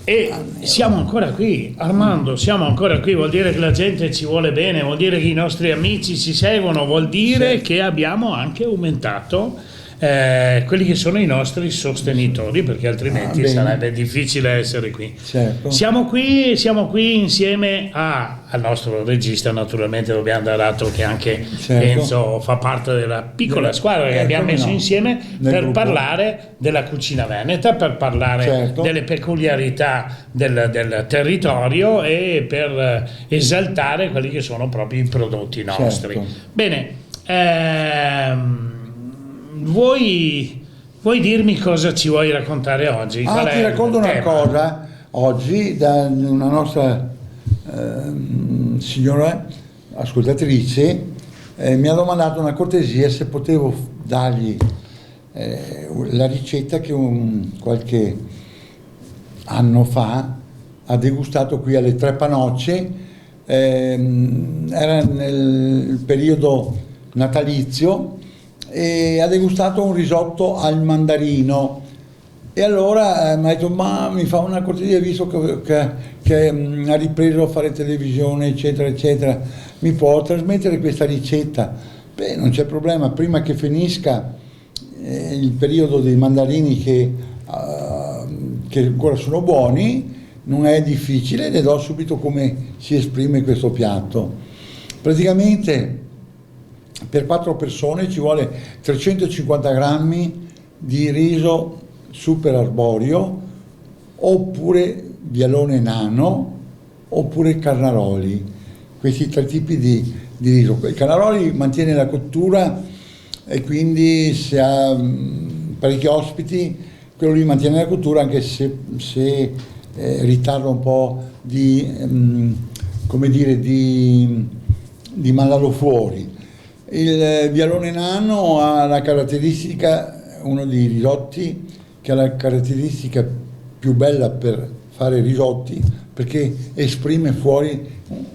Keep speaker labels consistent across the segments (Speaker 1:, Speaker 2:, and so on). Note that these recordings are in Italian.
Speaker 1: E siamo ancora qui, Armando, siamo ancora qui, vuol dire che la gente ci vuole bene, vuol dire che i nostri amici ci seguono, vuol dire che abbiamo anche aumentato quelli che sono i nostri sostenitori, perché altrimenti sarebbe difficile essere qui.
Speaker 2: Certo.
Speaker 1: Siamo qui insieme al nostro regista, naturalmente dobbiamo dare atto che anche Enzo fa parte della piccola squadra che abbiamo messo insieme per gruppo. Parlare della cucina veneta, per parlare delle peculiarità del territorio e per esaltare quelli che sono proprio i prodotti nostri. Bene, vuoi dirmi cosa ci vuoi raccontare oggi?
Speaker 2: Ti racconto una cosa oggi da una nostra signora ascoltatrice. Mi ha domandato una cortesia se potevo dargli la ricetta che qualche anno fa ha degustato qui alle Tre Panocce. Era nel periodo natalizio e ha degustato un risotto al mandarino, e allora mi ha detto: ma mi fa una cortesia, visto che ha ripreso a fare televisione eccetera eccetera, mi può trasmettere questa ricetta? Beh, non c'è problema, prima che finisca il periodo dei mandarini che ancora sono buoni, non è difficile, le do subito come si esprime questo piatto. Praticamente per 4 persone ci vuole 350 grammi di riso super arborio, oppure bialone nano, oppure carnaroli. Questi 3 tipi di riso. Il carnaroli mantiene la cottura e quindi se ha parecchi ospiti, quello lì mantiene la cottura, anche se ritarda un po' di mandarlo fuori. Il bialone nano ha la caratteristica, uno dei risotti che ha la caratteristica più bella per fare risotti, perché esprime fuori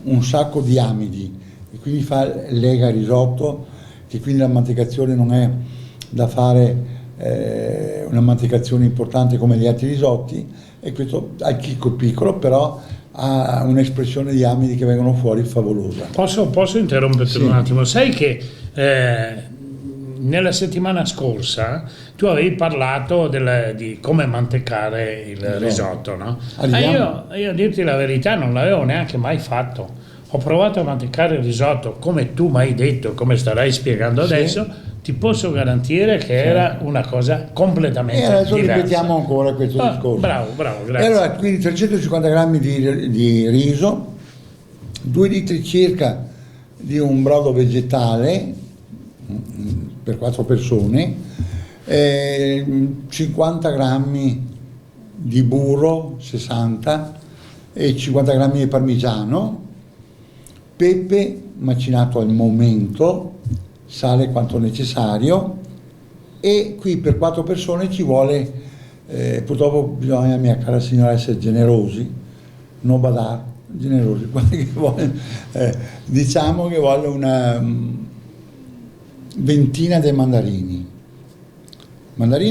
Speaker 2: un sacco di amidi e quindi lega risotto, che quindi la mantecazione non è da fare una mantecazione importante come gli altri risotti, e questo ha il chicco piccolo, però ha un'espressione di amidi che vengono fuori favolosa.
Speaker 1: Posso interromperti un attimo? Sai che nella settimana scorsa tu avevi parlato di come mantecare il risotto, no? Io a dirti la verità non l'avevo neanche mai fatto. Ho provato a mantecare il risotto come tu mi hai detto, come starai spiegando adesso. Ti posso garantire che era una cosa completamente diversa.
Speaker 2: E adesso ripetiamo ancora questo discorso.
Speaker 1: Bravo, grazie.
Speaker 2: E allora, quindi 350 grammi di riso, 2 litri circa di un brodo vegetale per 4 persone, 50 grammi di burro, 60, e 50 grammi di parmigiano, pepe macinato al momento, sale quanto necessario, e qui per 4 persone ci vuole, purtroppo bisogna, mia cara signora, essere generosi, non badare, generosi, diciamo che vuole una ventina di mandarini.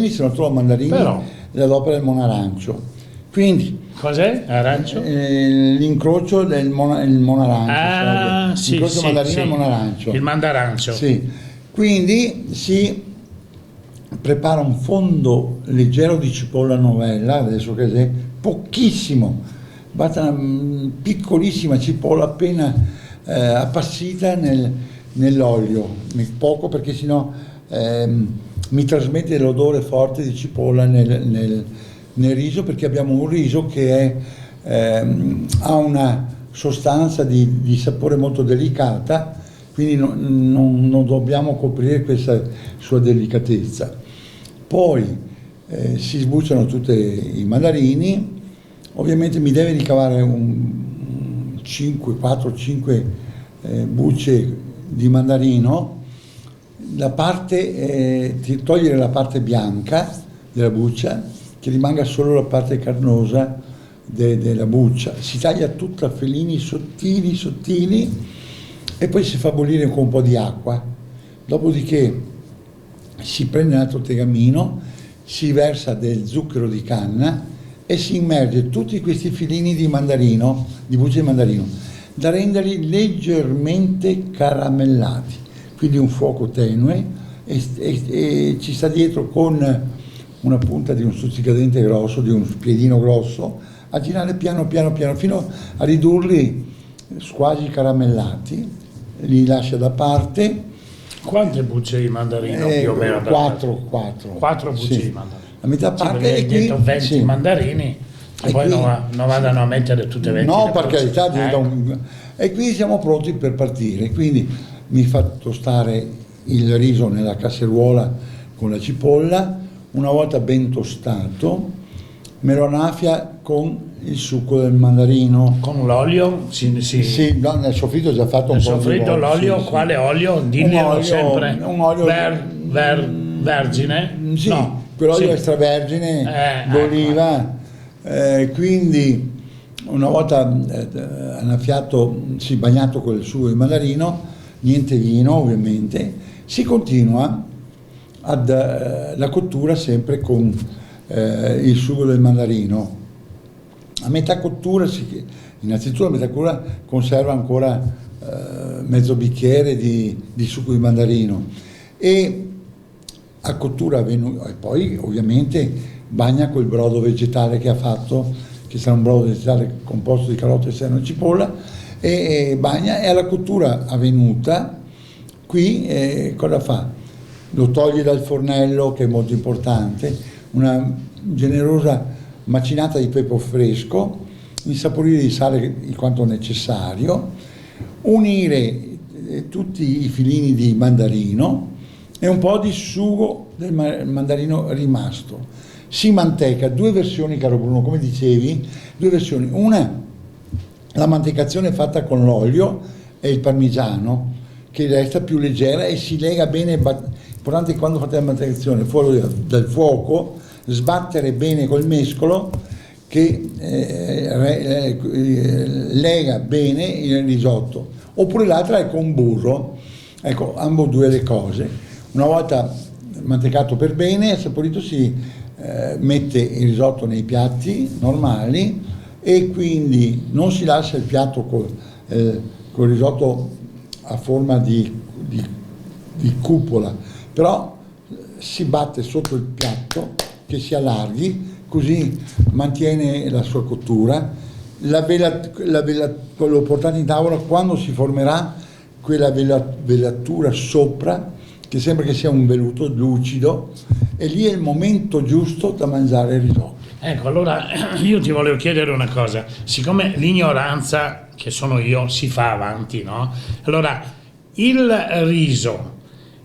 Speaker 2: Se non trovo mandarini, la do per il monarancio. Quindi
Speaker 1: cos'è? Arancio?
Speaker 2: L'incrocio del monarancio. L'incrocio mandarino e monarancio.
Speaker 1: Il mandarancio.
Speaker 2: Sì. Quindi si prepara un fondo leggero di cipolla novella, adesso che è pochissimo, basta una piccolissima cipolla appena appassita nell'olio, poco, perché sennò mi trasmette l'odore forte di cipolla nel riso, perché abbiamo un riso che ha una sostanza di sapore molto delicata, quindi non dobbiamo coprire questa sua delicatezza. Poi si sbucciano tutti i mandarini, ovviamente mi deve ricavare 4-5 bucce di mandarino, togliere la parte bianca della buccia, che rimanga solo la parte carnosa della buccia. Si taglia tutta a felini sottili e poi si fa bollire con un po' di acqua. Dopodiché si prende un altro tegamino, si versa del zucchero di canna e si immerge tutti questi filini di mandarino, di bucce di mandarino, da renderli leggermente caramellati, quindi un fuoco tenue, e ci sta dietro con una punta di un stuzzicadente grosso, di un piedino grosso, a girare piano piano piano fino a ridurli quasi caramellati, li lascia da parte.
Speaker 1: Quante bucce di mandarino più o meno?
Speaker 2: 4
Speaker 1: bucce
Speaker 2: sì,
Speaker 1: di mandarino.
Speaker 2: a metà parte,
Speaker 1: e qui dentro 20
Speaker 2: sì,
Speaker 1: mandarini e poi
Speaker 2: qui,
Speaker 1: non vadano a mettere tutte 20
Speaker 2: no,
Speaker 1: le
Speaker 2: per
Speaker 1: bucce.
Speaker 2: carità, e qui siamo pronti per partire. Quindi mi fa tostare il riso nella casseruola con la cipolla. Una volta ben tostato me lo annafia con il succo del mandarino.
Speaker 1: Con l'olio?
Speaker 2: Sì, no, nel soffritto è già fatto un po' di
Speaker 1: soffritto
Speaker 2: volte,
Speaker 1: l'olio,
Speaker 2: sì,
Speaker 1: quale
Speaker 2: sì.
Speaker 1: olio? Diglielo sempre.
Speaker 2: Un olio
Speaker 1: vergine?
Speaker 2: sì,
Speaker 1: No.
Speaker 2: quell'olio
Speaker 1: Sì.
Speaker 2: extravergine d'oliva. Quindi una volta annaffiato, bagnato col sugo di mandarino, niente vino ovviamente, si continua la cottura sempre con il sugo del mandarino. A metà cottura, innanzitutto a metà cottura conserva ancora mezzo bicchiere di sugo di mandarino, e a cottura avvenuta, e poi ovviamente bagna quel brodo vegetale che ha fatto, che sarà un brodo vegetale composto di carote, serno e cipolla, e bagna, e alla cottura avvenuta qui cosa fa? Lo toglie dal fornello, che è molto importante, una generosa macinata di pepe fresco, insaporire di sale quanto necessario, unire tutti i filini di mandarino e un po' di sugo del mandarino rimasto. Si manteca, 2 versioni, caro Bruno, come dicevi, 2 versioni. Una, la mantecazione fatta con l'olio e il parmigiano, che resta più leggera e si lega bene. Importante, quando fate la mantecazione fuori dal fuoco, sbattere bene col mescolo, che lega bene il risotto. Oppure l'altra è con burro. Ecco, ambo due le cose. Una volta mantecato per bene e saporito, si mette il risotto nei piatti normali, e quindi non si lascia il piatto col risotto a forma di cupola, però si batte sotto il piatto che si allarghi, così mantiene la sua cottura. Lo portate in tavola quando si formerà quella velatura sopra, che sembra che sia un velluto lucido, e lì è il momento giusto da mangiare il risotto.
Speaker 1: Ecco, allora io ti volevo chiedere una cosa, siccome l'ignoranza, che sono io, si fa avanti, no? Allora, il riso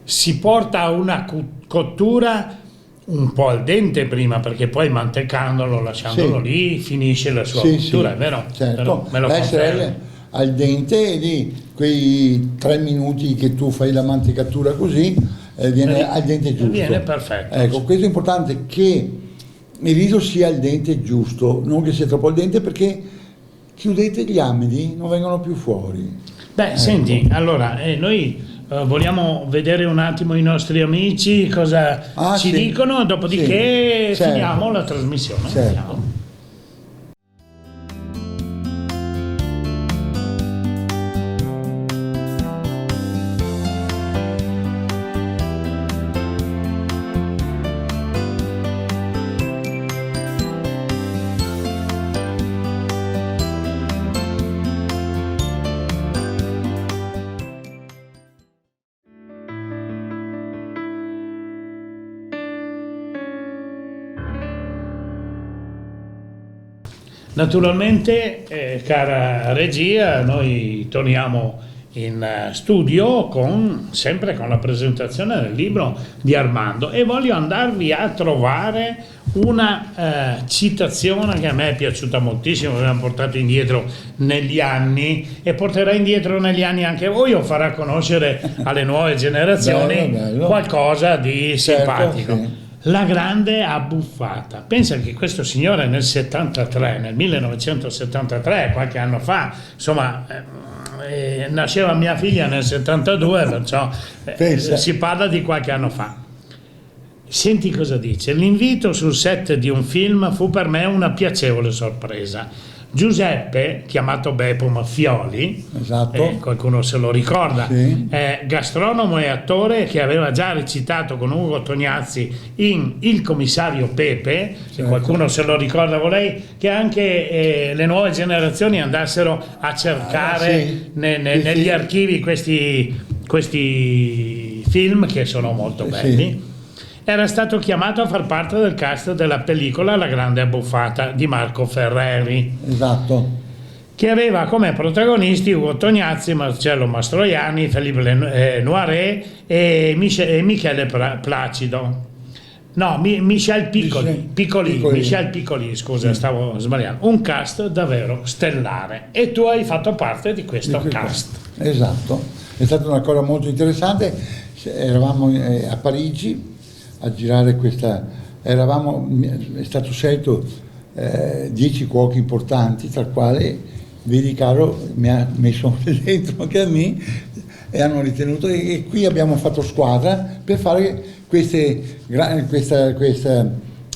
Speaker 1: si porta a una cottura un po' al dente prima, perché poi mantecandolo, lasciandolo lì, finisce la sua cottura, è vero?
Speaker 2: Certo,
Speaker 1: Me lo
Speaker 2: deve essere al dente, e lì quei 3 minuti che tu fai la mantecatura così, viene al dente giusto.
Speaker 1: Viene perfetto.
Speaker 2: Ecco, questo è importante, che il riso sia al dente giusto, non che sia troppo al dente, perché chiudete gli amidi, non vengono più fuori.
Speaker 1: Beh, ecco. Senti, allora, noi vogliamo vedere un attimo i nostri amici cosa ci dicono, dopodiché finiamo la trasmissione.
Speaker 2: Certo.
Speaker 1: Naturalmente, cara regia, noi torniamo in studio sempre con la presentazione del libro di Armando, e voglio andarvi a trovare una citazione che a me è piaciuta moltissimo, che abbiamo portato indietro negli anni e porterà indietro negli anni anche voi, o farà conoscere alle nuove generazioni qualcosa di simpatico.
Speaker 2: Sì.
Speaker 1: La grande abbuffata. Pensa che questo signore nel 1973, qualche anno fa, insomma, nasceva mia figlia nel 72, perciò si parla di qualche anno fa. Senti cosa dice: l'invito sul set di un film fu per me una piacevole sorpresa. Giuseppe, chiamato Beppo Maffioli,
Speaker 2: Esatto.
Speaker 1: qualcuno se lo ricorda,
Speaker 2: Sì.
Speaker 1: gastronomo e attore che aveva già recitato con Ugo Tognazzi in Il commissario Pepe, se
Speaker 2: Certo.
Speaker 1: qualcuno se lo ricorda, vorrei che anche le nuove generazioni andassero a cercare
Speaker 2: Sì.
Speaker 1: negli
Speaker 2: Sì.
Speaker 1: archivi questi film che sono molto belli.
Speaker 2: Sì.
Speaker 1: Era stato chiamato a far parte del cast della pellicola La grande abbuffata di Marco Ferreri,
Speaker 2: Esatto.
Speaker 1: che aveva come protagonisti Ugo Tognazzi, Marcello Mastroianni, Philippe Noiret e Michele Placido. No, Michel Piccoli, scusa, stavo sbagliando. Un cast davvero stellare, e tu hai fatto parte di questo cast.
Speaker 2: Esatto, è stata una cosa molto interessante. Eravamo a Parigi a girare questa, è stato scelto 10 cuochi importanti, tra i quali Vedi Caro mi ha messo dentro anche a me, e hanno ritenuto che qui abbiamo fatto squadra per fare questa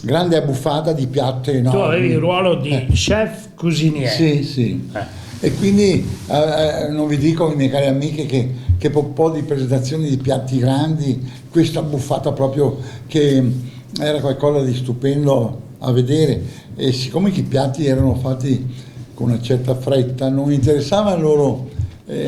Speaker 2: grande abbuffata di piatti enormi.
Speaker 1: Tu avevi il ruolo di chef cuisinier.
Speaker 2: Sì, sì. E quindi non vi dico, miei cari amiche, che un po' di presentazioni di piatti grandi, questa buffata proprio che era qualcosa di stupendo a vedere, e siccome i piatti erano fatti con una certa fretta, non interessava loro,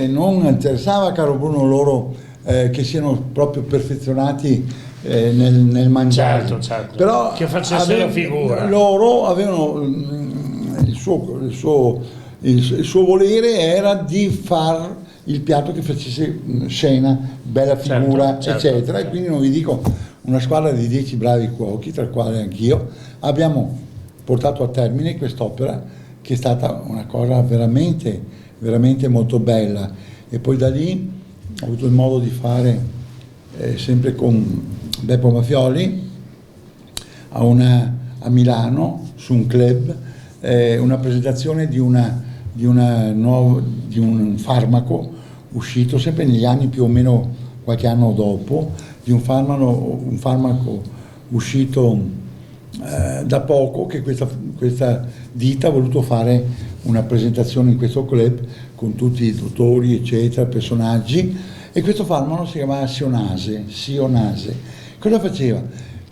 Speaker 2: non interessava, caro Bruno, loro che siano proprio perfezionati nel mangiare.
Speaker 1: Certo.
Speaker 2: Però
Speaker 1: che facessero la figura.
Speaker 2: Loro avevano il suo volere era di far il piatto che facesse scena, bella figura, eccetera. E quindi non vi dico, una squadra di 10 bravi cuochi, tra i quali anch'io, abbiamo portato a termine quest'opera, che è stata una cosa veramente, veramente molto bella. E poi da lì ho avuto il modo di fare, sempre con Beppo Maffioli, a Milano, su un club, una presentazione di un farmaco uscito sempre negli anni, più o meno qualche anno dopo, di un farmaco uscito da poco, che questa ditta ha voluto fare una presentazione in questo club con tutti i dottori, eccetera, personaggi, e questo farmaco si chiamava Sionase. Cosa faceva?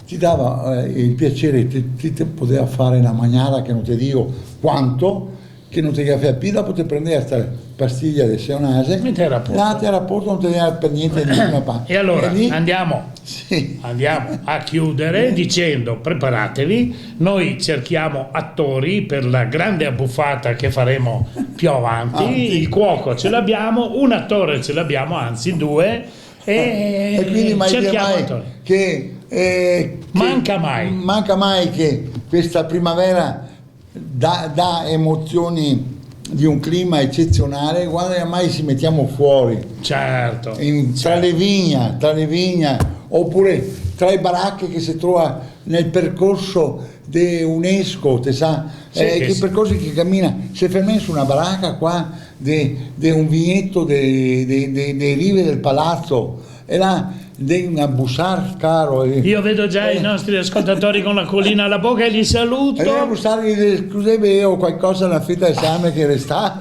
Speaker 2: Ti dava il piacere, ti poteva fare una maniera che non ti dico quanto, che non ti caffè più, dopo ti prendeva questa pastiglia del Sionase,
Speaker 1: ti era
Speaker 2: a posto, non ti dava per niente nessuna parte.
Speaker 1: E allora
Speaker 2: lì,
Speaker 1: andiamo a chiudere dicendo: preparatevi, noi cerchiamo attori per la grande abbuffata che faremo più avanti. Il cuoco ce l'abbiamo, un attore ce l'abbiamo, anzi 2, e
Speaker 2: quindi
Speaker 1: cerchiamo attori. Manca
Speaker 2: mai che questa primavera dà emozioni di un clima eccezionale. Guarda, mai ci mettiamo fuori,
Speaker 1: certo.
Speaker 2: Tra le vigna, oppure tra le baracche che si trova nel percorso di UNESCO, te sa, che percorsi che cammina, se fermi su una baracca qua di un vignetto dei rive del palazzo, e là devi abbussare, caro.
Speaker 1: Io vedo già i nostri ascoltatori con la collina alla bocca, e li saluto.
Speaker 2: E abbussare, scusi, ho qualcosa nella fetta d'esame che resta.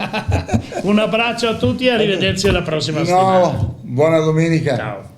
Speaker 1: Un abbraccio a tutti e arrivederci alla prossima settimana.
Speaker 2: Buona domenica.
Speaker 1: Ciao.